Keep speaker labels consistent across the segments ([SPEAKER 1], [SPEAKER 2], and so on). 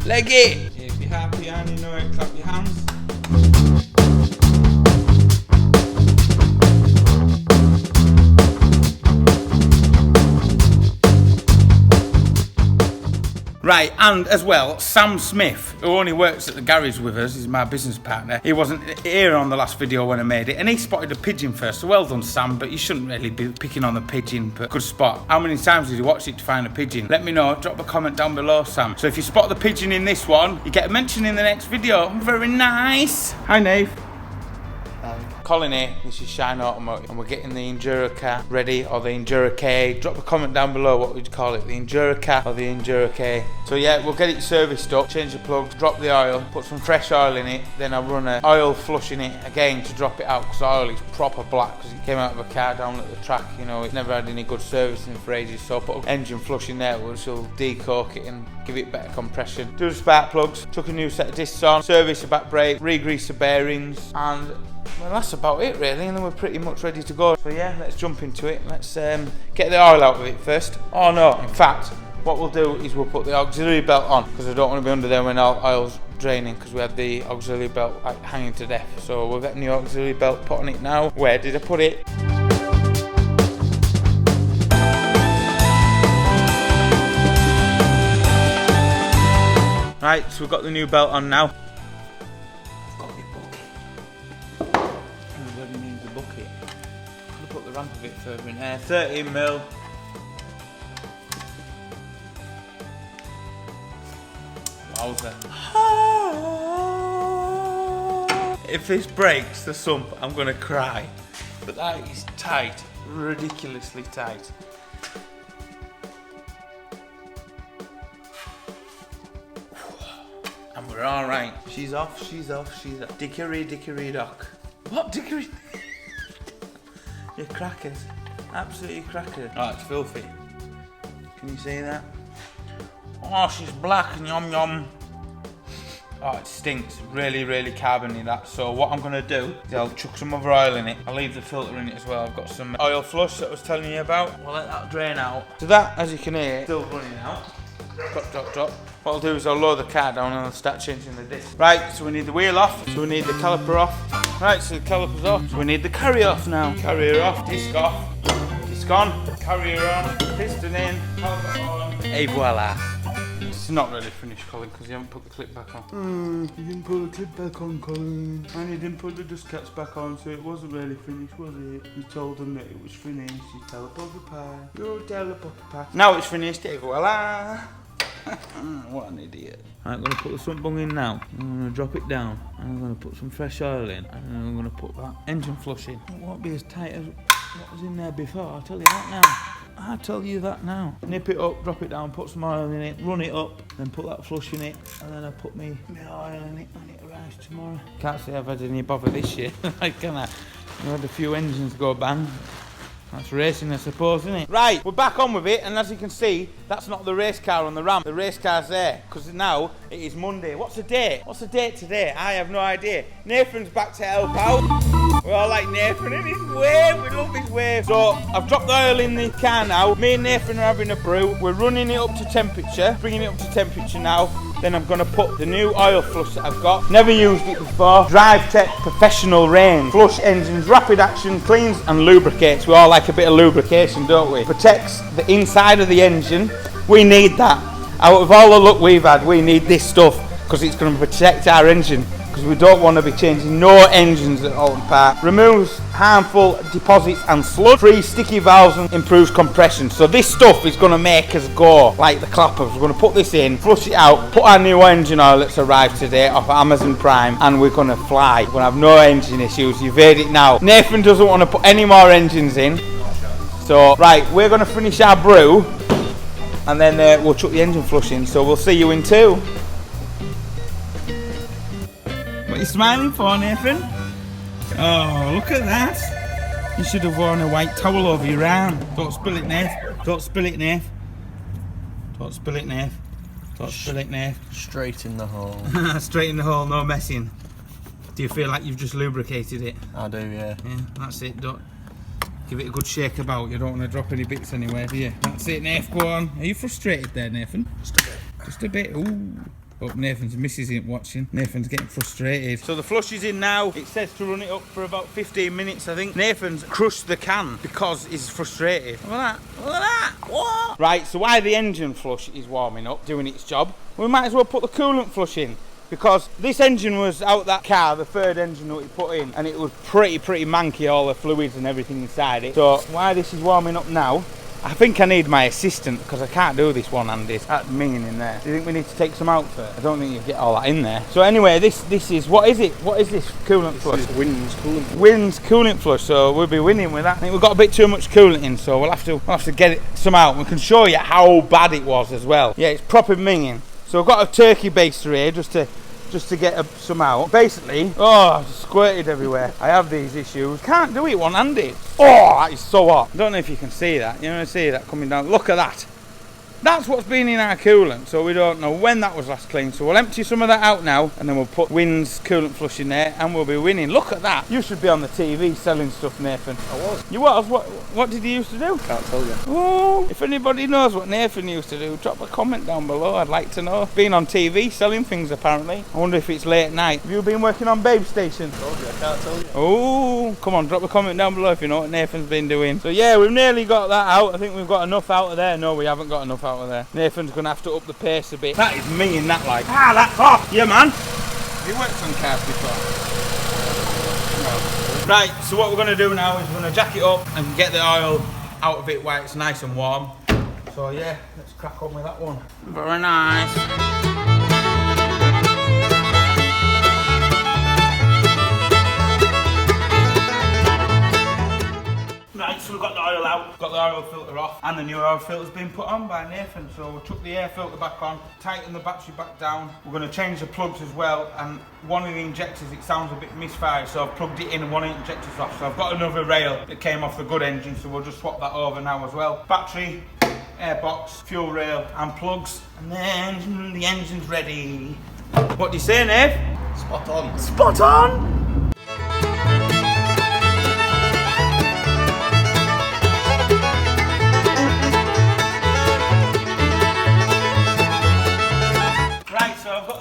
[SPEAKER 1] Leg it! If you're happy and you know it, clap your hands. Right, and as well, Sam Smith, who only works at the garage with us, he's my business partner. He wasn't here on the last video when I made it, and he spotted a pigeon first. So well done, Sam, but you shouldn't really be picking on the pigeon, but good spot. How many times did you watch it to find a pigeon? Let me know, drop a comment down below, Sam. So if you spot the pigeon in this one, you get a mention in the next video. Very nice. Hi, Nave. Colin here, this is Shine Automotive, and we're getting the Enduroka ready, or the Enduroka. Drop a comment down below what we'd call it, the Enduroka or the Enduroka. So yeah, we'll get it serviced up, change the plugs, drop the oil, put some fresh oil in it, then I'll run an oil flush in it again to drop it out, because the oil is proper black, because it came out of a car down at the track, you know, it's never had any good servicing for ages, so I put an engine flush in there which will decork it and give it better compression. Do the spark plugs, took a new set of discs on, service the back brake, re-grease the bearings, and well, that's about it really, and then we're pretty much ready to go. So yeah, let's jump into it. Let's get the oil out of it first. Oh no, in fact, what we'll do is we'll put the auxiliary belt on, because I don't want to be under there when our oil's draining, because we had the auxiliary belt like hanging to death. So we're getting the auxiliary belt put on it now. Where did I put it? Right, so we've got the new belt on now. Ramp a bit further in there, 13mm. Wowzer. If this breaks the sump, I'm gonna cry. But that is tight, ridiculously tight. And we're alright. She's off, she's off, she's off. Dickory, dickory, dock. What dickory? You're crackers. Absolutely crackers. Oh, it's filthy. Can you see that? Oh, she's black and yum yum. Oh, it stinks. Really, really carbony that. So what I'm going to do is I'll chuck some other oil in it. I'll leave the filter in it as well. I've got some oil flush that I was telling you about. We'll let that drain out. So that, as you can hear, still running out. Drop, drop, drop. What I'll do is I'll lower the car down and I'll start changing the disc. Right, so we need the wheel off. So we need the caliper off. Right, so the caliper's off. So we need the carrier off now. Carrier off, disc off. Disc on, carrier on, piston in, caliper on. Et voila. It's not really finished, Colin, because you haven't put the clip back on. You didn't put the clip back on, Colin. And you didn't put the dust caps back on, so it wasn't really finished, was it? You told them that it was finished. You tell a puppy pie. You tell a puppy pie. Now it's finished, et voila. What an idiot. Right, I'm going to put the sump bung in now. I'm going to drop it down. And I'm going to put some fresh oil in. And then I'm going to put that engine flush in. It won't be as tight as what was in there before, I'll tell you that now. I'll tell you that now. Nip it up, drop it down, put some oil in it, run it up, then put that flush in it, and then I'll put my oil in it when it arrives tomorrow. Can't say I've had any bother this year, like, can I? I've had a few engines go bang. That's racing, I suppose, isn't it? Right, we're back on with it, and as you can see, that's not the race car on the ramp. The race car's there, because now it is Monday. What's the date? What's the date today? I have no idea. Nathan's back to help out. We all like Nathan in his wave. We love his wave. So, I've dropped the oil in the car now. Me and Nathan are having a brew. We're running it up to temperature, bringing it up to temperature now. Then I'm going to put the new oil flush that I've got. Never used it before. Drive Tech Professional Range. Flush engines, rapid action, cleans and lubricates. We all like a bit of lubrication, don't we? Protects the inside of the engine. We need that. Out of all the luck we've had, we need this stuff, because it's going to protect our engine. Because we don't want to be changing no engines at Oulton Park. Removes harmful deposits and sludge. Free sticky valves and improves compression. So this stuff is going to make us go like the clappers. We're going to put this in, flush it out, put our new engine oil that's arrived today off Amazon Prime, and we're going to fly. We're going to have no engine issues. You've heard it now. Nathan doesn't want to put any more engines in. So, right, we're going to finish our brew, and then we'll chuck the engine flush in. So we'll see you in 2. What are you smiling for, Nathan? Oh, look at that. You should have worn a white towel over your arm. Don't spill it, Nath. Don't spill it, Nath. Don't spill it, Nath. Don't spill it, Nath. Straight in the hole. Straight in the hole, no messing. Do you feel like you've just lubricated it? I do, yeah. Yeah, that's it. Don't give it a good shake about. You don't want to drop any bits anywhere, do you? That's it, Nath. Go on. Are you frustrated there, Nathan? Just a bit. Just a bit. Ooh. Hope Nathan's missus isn't watching. Nathan's getting frustrated. So the flush is in now. It says to run it up for about 15 minutes, I think. Nathan's crushed the can because he's frustrated. Look at that. Look at that. What? Right, so while the engine flush is warming up, doing its job, we might as well put the coolant flush in. Because this engine was out that car, the third engine that we put in, and it was pretty manky, all the fluids and everything inside it. So while this is warming up now, I think I need my assistant because I can't do this one-handed. That's minging in there. Do you think we need to take some out first? I don't think you get all that in there. So anyway, this is, what is it? What is this coolant flush?
[SPEAKER 2] This is Wynn's coolant.
[SPEAKER 1] Wynn's coolant flush, so we'll be winning with that. I think we've got a bit too much coolant in, so we'll have to get it some out. We can show you how bad it was as well. Yeah, it's proper minging. So I've got a turkey baster here just to get some out. Basically, oh, I've squirted everywhere. I have these issues. Can't do it one-handed. Oh, that is so hot. I don't know if you can see that. You know, see that coming down. Look at that. That's what's been in our coolant, so we don't know when that was last cleaned. So we'll empty some of that out now, and then we'll put Wynn's coolant flush in there, and we'll be winning. Look at that. You should be on the TV selling stuff, Nathan.
[SPEAKER 2] I was.
[SPEAKER 1] You was? What did you used to do?
[SPEAKER 2] Can't tell you.
[SPEAKER 1] Oh, if anybody knows what Nathan used to do, drop a comment down below. I'd like to know. Been on TV selling things, apparently. I wonder if it's late at night. Have you been working on Babe Station?
[SPEAKER 2] Told you, I can't tell you.
[SPEAKER 1] Oh, come on, drop a comment down below if you know what Nathan's been doing. So yeah, we've nearly got that out. I think we've got enough out of there. No, we haven't got enough out of there. Nathan's going to have to up the pace a bit. That is me in that, like. Ah, that's hot. Yeah, man. Have you worked on cars before? No. Right, so what we're going to do now is we're going to jack it up and get the oil out of it while it's nice and warm. So yeah, let's crack on with that one. Very nice. Right, so we've got the oil out, got the oil filter off, and the new oil filter's been put on by Nathan. So we took the air filter back on, tightened the battery back down. We're going to change the plugs as well, and one of the injectors, it sounds a bit misfired, so I've plugged it in and one of the injectors off. So I've got another rail that came off the good engine, so we'll just swap that over now as well. Battery, airbox, fuel rail, and plugs, and then the engine's ready. What do you say, Nave?
[SPEAKER 2] Spot on.
[SPEAKER 1] Spot on!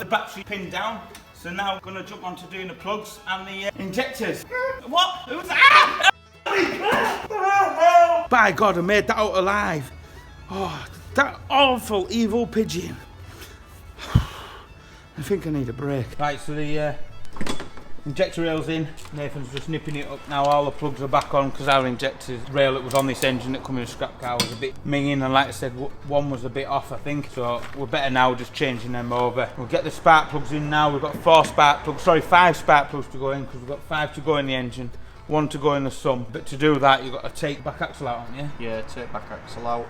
[SPEAKER 1] Battery pinned down, so now I'm going to jump on to doing the plugs and the injectors. What? Who's that? By God, I made that out alive. Oh, that awful evil pigeon. I think I need a break. Right, so the injector rail's in. Nathan's just nipping it up now. All the plugs are back on because our injector rail that was on this engine that come in a scrap car was a bit minging, and like I said, one was a bit off, I think. So we're better now just changing them over. We'll get the spark plugs in now. We've got 5 spark plugs to go in because we've got 5 to go in the engine, 1 to go in the sum. But to do that, you've got to take back axle out, haven't you?
[SPEAKER 2] Yeah, take back axle out.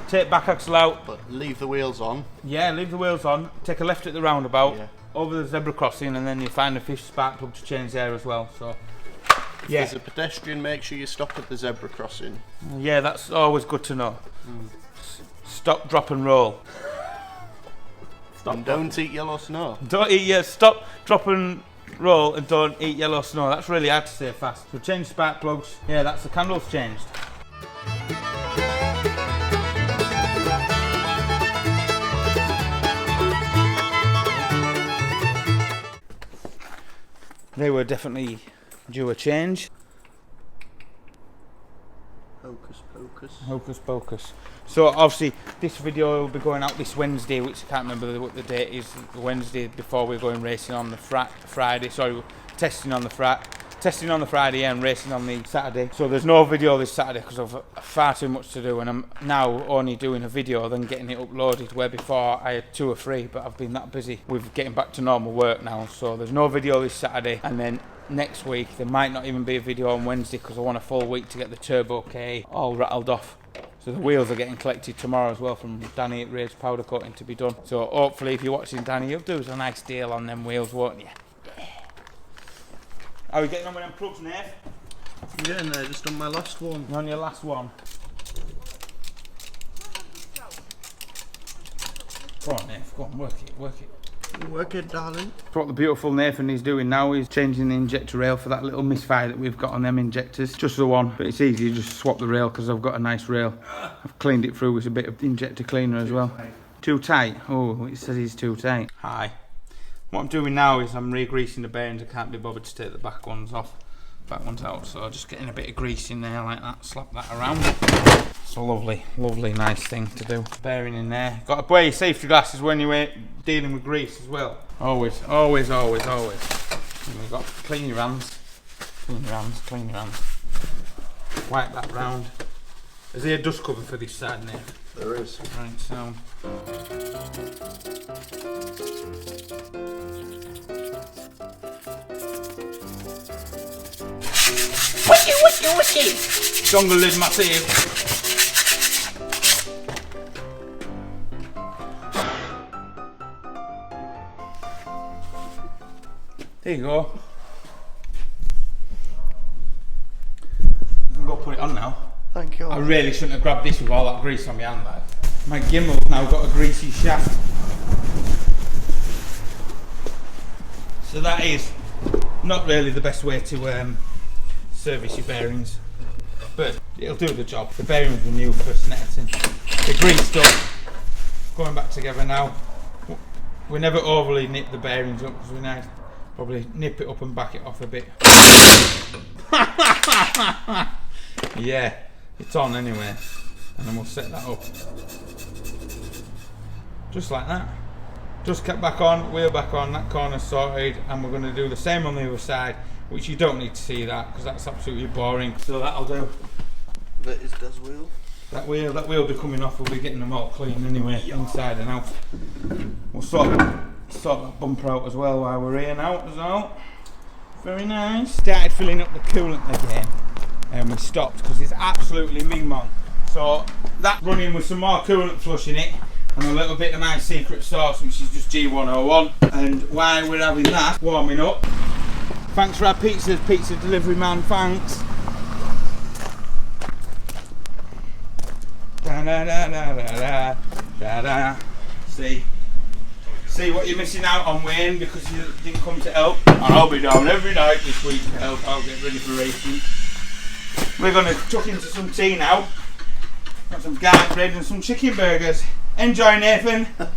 [SPEAKER 1] Take back axle out.
[SPEAKER 2] But leave the wheels on.
[SPEAKER 1] Yeah, leave the wheels on. Take a left at the roundabout.
[SPEAKER 2] Yeah.
[SPEAKER 1] Over the zebra crossing, and then you find a fish spark plug to change there as well. So
[SPEAKER 2] if there's a pedestrian, make sure you stop at the zebra crossing.
[SPEAKER 1] Yeah, that's always good to know. Stop, drop and roll.
[SPEAKER 2] Stop, and don't eat yellow snow.
[SPEAKER 1] Don't eat, yeah, stop, drop and roll, and don't eat yellow snow. That's really hard to say fast. So change spark plugs. Yeah, that's the candles changed. They were definitely due a change.
[SPEAKER 2] Hocus pocus.
[SPEAKER 1] Hocus pocus. So obviously this video will be going out this Wednesday, which I can't remember what the date is. The Wednesday before we're going racing on the Friday. Sorry, testing on the Friday and racing on the Saturday. So there's no video this Saturday because I've far too much to do, and I'm now only doing a video then getting it uploaded, where before I had 2 or 3, but I've been that busy with getting back to normal work now. So there's no video this Saturday, and then next week there might not even be a video on Wednesday because I want a full week to get the turbo K all rattled off. So the wheels are getting collected tomorrow as well from Danny at Ray's Powder Coating to be done. So hopefully if you're watching Danny, you'll do us a nice deal on them wheels, won't you? How are you getting on with them plugs, Nate?
[SPEAKER 2] Yeah, no, just on my last one.
[SPEAKER 1] You're on your last one. Go on, Nate, go on, work it.
[SPEAKER 2] Work it, darling.
[SPEAKER 1] What the beautiful Nathan is doing now is changing the injector rail for that little misfire that we've got on them injectors. Just the one, but it's easy, you just swap the rail because I've got a nice rail. I've cleaned it through with a bit of injector cleaner as well. Too tight? Oh, it says he's too tight. Hi. What I'm doing now is I'm re-greasing the bearings. I can't be bothered to take the back ones off. Back ones out, so just getting a bit of grease in there like that, slap that around. It's a lovely, lovely, nice thing to do. Bearing in there. Got to wear your safety glasses when you're dealing with grease as well. Always, always, always, always. And you've got to clean your hands. Clean your hands, clean your hands. Wipe that round. Is there a dust cover for this side now?
[SPEAKER 2] There is.
[SPEAKER 1] Right, so. Wiki! Jungle lid massive. There you go. Go put it on now.
[SPEAKER 2] Thank you.
[SPEAKER 1] I really shouldn't have grabbed this with all that grease on my hand, lad. My gimbal's now got a greasy shaft. So that is not really the best way to service your bearings, but it'll do the job. The bearings were new for Snetterton. They're greased up, going back together now. We never overly nip the bearings up because we now probably nip it up and back it off a bit. Yeah, it's on anyway, and then we'll set that up. Just like that. Just kept back on, wheel back on, that corner's sorted, and we're going to do the same on the other side, which you don't need to see that because that's absolutely boring. So that'll do.
[SPEAKER 2] That is Des wheel.
[SPEAKER 1] That wheel be coming off, we'll be getting them all clean anyway, inside and out. We'll sort that bumper out as well while we're here now as well. Very nice. Started filling up the coolant again, and we stopped because it's absolutely ming-mong. So that running with some more coolant flush in it, and a little bit of my secret sauce, which is just G101. And while we're having that warming up, thanks for our pizzas, pizza delivery man, thanks. Da da da da da da da. See what you're missing out on, Wayne, because you didn't come to help. And I'll be down every night this week to help. I'll get ready for racing. We're going to chuck into some tea now. Got some garlic bread and some chicken burgers. Enjoy, Nathan. Look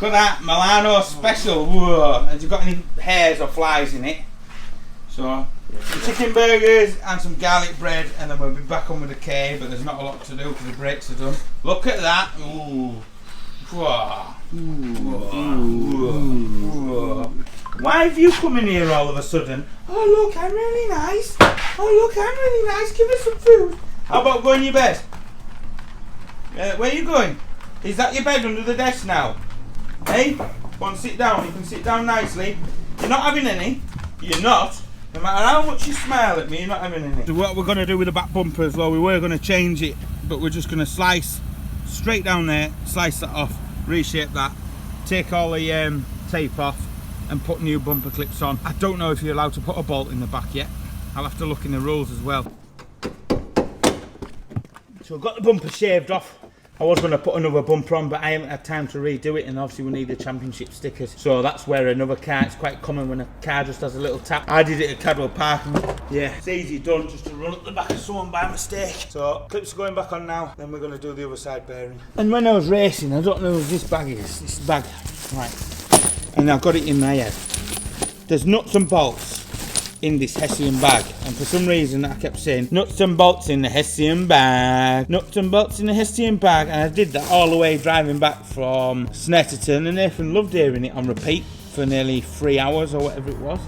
[SPEAKER 1] at that Milano special. Whoa. Has it got any hairs or flies in it? So, some chicken burgers and some garlic bread, and then we'll be back on with the K, but there's not a lot to do because the brakes are done. Look at that. Ooh. Whoa. Whoa. Why have you come in here all of a sudden? Oh look, I'm really nice. Oh look, I'm really nice. Give us some food. How about going to your bed? Where are you going? Is that your bed under the desk now? Hey? Go on, sit down. You can sit down nicely. You're not having any. You're not. No matter how much you smile at me, you're not having any. So what we're going to do with the back bumper as well, we were going to change it, but we're just going to slice straight down there, slice that off, reshape that, take all the tape off and put new bumper clips on. I don't know if you're allowed to put a bolt in the back yet. I'll have to look in the rules as well. So I've got the bumper shaved off. I was going to put another bumper on, but I haven't had time to redo it, and obviously we need the championship stickers. So that's where another car, it's quite common when a car just has a little tap. I did it at Cadwell Park, and yeah, it's easy done just to run up the back of someone by mistake. So clips are going back on now, then we're going to do the other side bearing. And when I was racing, I don't know who this bag is, this bag, right, and I've got it in my head. There's nuts and bolts in this Hessian bag, and for some reason I kept saying nuts and bolts in the Hessian bag, nuts and bolts in the Hessian bag, and I did that all the way driving back from Snetterton, and Nathan loved hearing it on repeat for nearly 3 hours or whatever it was.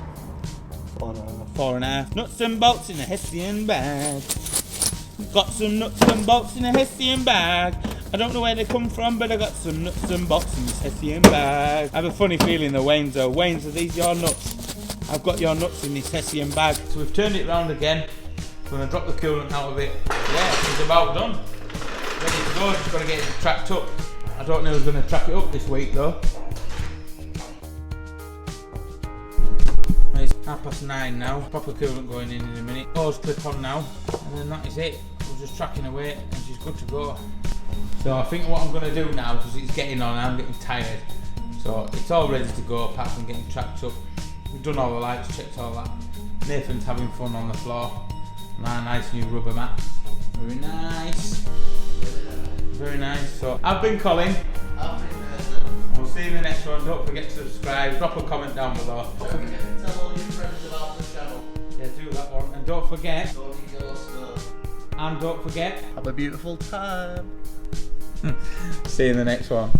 [SPEAKER 1] 4.5. Nuts and bolts in the Hessian bag. Got some nuts and bolts in the Hessian bag. I don't know where they come from, but I got some nuts and bolts in this Hessian bag. I have a funny feeling the Waynes are. Waynes, are these your nuts? I've got your nuts in this Hessian bag. So we've turned it round again. We're going to drop the coolant out of it. Yeah, it's about done. Ready to go, just got to get it tracked up. I don't know who's going to track it up this week though. It's 9:30 now. Proper coolant going in a minute. Hose clip on now. And then that is it. We're just tracking away and she's good to go. So I think what I'm going to do now, because it's getting on, I'm getting tired. So it's all ready to go apart from getting tracked up. We've done all the lights, checked all that. Nathan's having fun on the floor. And our nice new rubber mats. Very nice. Very nice. So I've been Colin. We'll see you in the next one. Don't forget to subscribe. Drop a comment down below.
[SPEAKER 2] Don't forget to tell all your friends about the channel.
[SPEAKER 1] Yeah, do that one. And don't forget.
[SPEAKER 2] Don't eat your stuff.
[SPEAKER 1] And don't forget.
[SPEAKER 2] Have a beautiful time.
[SPEAKER 1] See you in the next one.